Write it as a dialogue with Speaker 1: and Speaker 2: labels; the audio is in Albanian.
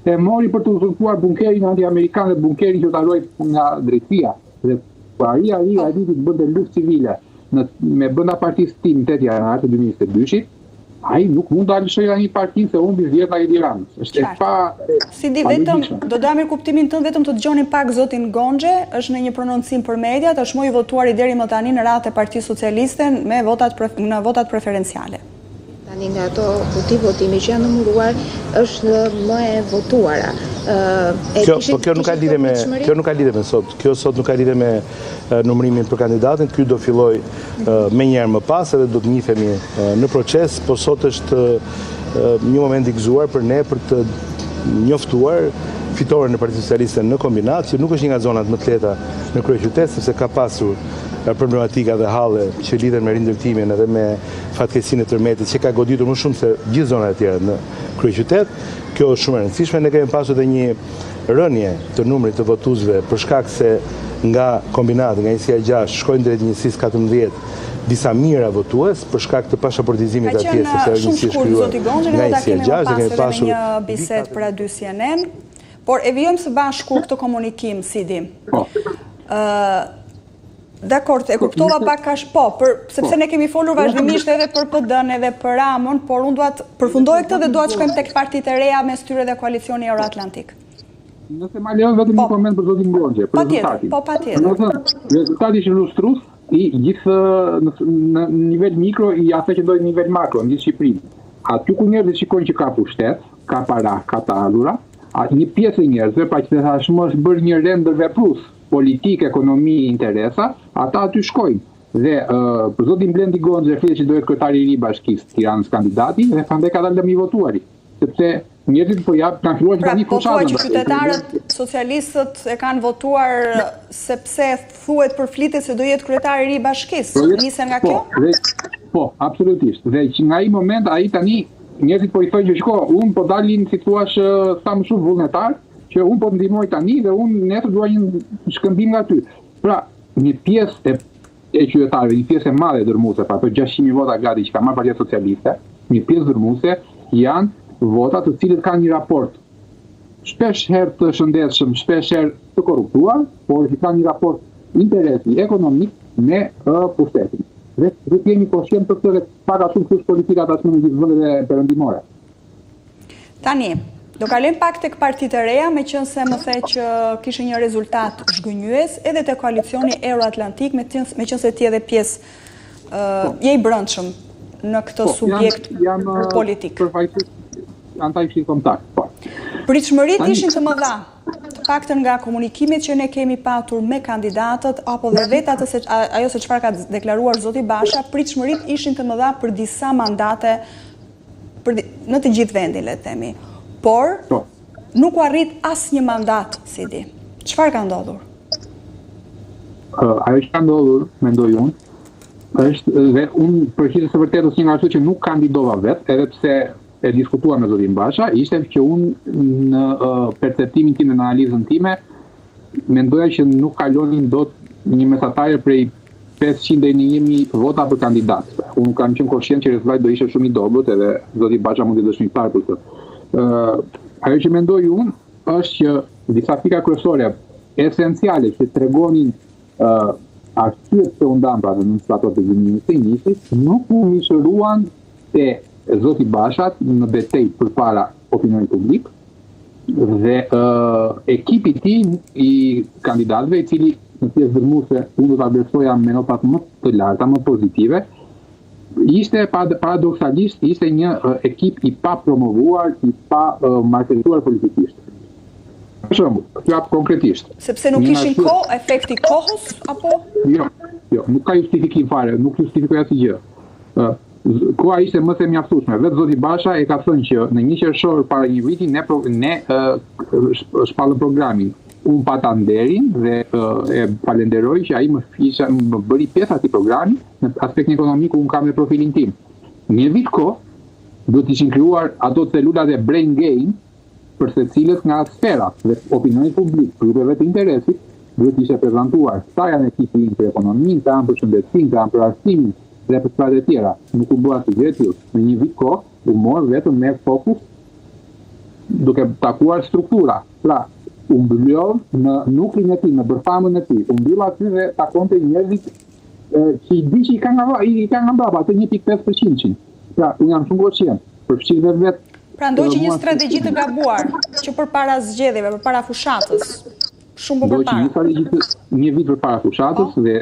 Speaker 1: e mori për të uzurpuar bunkerin anti-amerikan dhe bunkerin që ta ruaj nga drejtësia. Dhe paria e ditë të bënte luftë civile me brenda partisë tim 8 janar të 2022-shit, ai nuk mund ta lëshojë një partinë se humbi 10 nga Tiranës. Është e pa.
Speaker 2: Sidi, vetëm do ta merr kuptimin tënd, vetëm të dëgjonin pak zotin Gonxhe, është në një prononcim për mediat, është më i votuari deri më tani në radhë e Partisë Socialiste me votat preferenciale.
Speaker 3: Tani nga ato votimi që janë numëruar është më e votuara.
Speaker 4: Kjo nuk ka lidhje me sot. Kjo sot nuk ka lidhje me numërimin për kandidatin. Ky do filloj me njerë më pas edhe do të njihemi në proces, por sot është një moment i gëzuar për ne për të njoftuar fitoren në Partitë Socialiste në kombinat, që nuk është një nga zonat më të lehta në kryeqytet, sepse ka pasur problematika dhe halle që lidhen me rindërtimin edhe me fatkeqësinë e tërmetit që ka goditur më shumë se gjithë zonat e tjera në kryeqytet. Kjo është shumë e rëndësishme. Ne kemi pasur edhe një rënje të numrit të votuesve për shkak se nga kombinati, nga njësia 6 shkojnë drejt njësisë 14 disa mijëra votues për shkak të pashaportizimit atje, sepse është njësi shkruar nga njësia 6 dhe kemi pasur
Speaker 2: një bisedë për Radio CNN, por e vijojmë së bashku këtë komunikim, Sidi. Dakor, e kuptova pak sepse ne kemi folur vazhdimisht edhe për PD-n edhe për Ramën, por unë duat përfundoj këtë dhe duat shkojmë tek partitë e reja mes tyre dhe koalicioni Euroatlantik.
Speaker 1: Nëse ma lejon vetëm një koment për zotin Gonxhe, për rezultatin.
Speaker 2: Patjetër.
Speaker 1: Rezultati është illustrues i gjithë në nivel mikro i asaj që ndodhet në nivel makro në gjithë Shqipërinë. Aty ku njerëzit shikojnë që ka pushtet, ka para, ka të ardhura, një pjesë e njerëzve, pra që tashmë është bërë një render veprus politikë, ekonomi, interesa, ata aty shkojnë. Dhe për zotin Blendi Gonxhe flitet që do jetë kryetari i ri bashkisë Tiranës kandidati dhe prandaj ka dalë i votuari. Sepse njerëzit kanë filluar që tani fushatën.
Speaker 2: Që qytetarët socialistët e kanë votuar sepse thuhet përflitet se do jetë kryetari i ri bashkisë. Nisen nga kjo?
Speaker 1: Po, absolutisht. Dhe që nga ai moment ai tani njerëzit po i thonë që shko, unë po dalin si thua sa më shumë vullnetar, që unë po ndihmoj tani dhe unë nesër dua një shkëmbim nga ty. Pra, një pjesë e qytetarëve, një pjesë e madhe dërmuese, pra ato 600.000 vota gati që ka marrë Partia Socialiste, një pjesë dërmuese janë vota të cilët kanë një raport shpesh herë të shëndetshëm, shpesh herë të korruptuar, por që kanë një raport interesi ekonomik me pushtetin. Dhe jemi koshient të këtë para shumë kush politika tashmë në gjithë vendet perëndimore.
Speaker 2: Tani, do kalojmë pak tek partitë e reja, meqense më the që kishte një rezultat zhgënjyes edhe te koalicioni Euroatlantik, meqense ti edhe pjesë je i brendshëm në këtë subjekt politik.
Speaker 1: Janë ta ishin kontakt.
Speaker 2: Pritshmëritë ishin të mëdha, të paktën nga komunikimet që ne kemi patur me kandidatët, apo dhe vetë ajo se çfarë ka deklaruar zoti Basha, pritshmëritë ishin të mëdha për disa mandate në të gjithë vendin, le të themi. Por nuk u arrit asnjë mandat, Sidi. Çfarë ka ndodhur?
Speaker 1: Ajo që ka ndodhur, mendoj unë, është dhe unë përgjithësisht së vërtetës një nga ato që nuk kandidova vetë, edhe pse e diskutuar me zotin Basha, ishte që unë në perceptimin tim në analizën time mendoja që nuk kalonin dot një mesatare prej 500 deri në 1000 vota për kandidat. Unë kam qenë koshient që rezultati do ishte shumë i dobët edhe zoti Basha mund të dëshmitar për këtë. Ajo që mendoj unë është që disa pika kryesore esenciale që tregonin arsyet të undambra në stator të ministrit nuk u mishëruan te zoti Bashat në betejë përpara opinionit publik dhe ekipi i tij i kandidatëve, i cili në pjesë dërmuese unë do ta vlerësoja me notat më të larta, më pozitive, ishte paradoksalisht ishte një ekip i pa promovuar, i pa marketuar politikisht. Për shembull, fjap konkretisht.
Speaker 2: Sepse nuk kishin kohë, efekti kohës apo?
Speaker 1: Jo, nuk ka justifikim fare, nuk justifikoj asgjë. Koha ishte më se mjaftueshme. Vetë zoti Basha e ka thënë që në 1 qershor para një viti ne shpallëm programin. Unë pata nderin dhe e falenderoj që ai më bëri pjesë atij programi në aspektin ekonomik unë kam me profilin tim. Një vit kohë do të ishin krijuar ato celulat e brain gain për secilët nga sferat dhe opinioni publik, grupeve të interesit, duhet të ishte prezantuar sa janë ekipi për ekonominë, sa janë për shëndetësinë, sa janë për arsimin dhe për spratë e tjera. Nuk u bëra asgjë tjetër. Në një vit kohë u mor vetëm me fokus duke takuar struktura. Pra, u mbyllov në nuklin e tij, në bërthamën e tij, u mbyll aty dhe takonte njerëzit që i di që i ka nga mbrapa, atë 1.5%. Pra, unë jam shumë koncient, përfshirë dhe vetë.
Speaker 2: Pra ndoj që një strategji të gabuar, që përpara zgjedhjeve, përpara fushatës, shumë përpara.
Speaker 1: Ndoj që një vit përpara fushatës dhe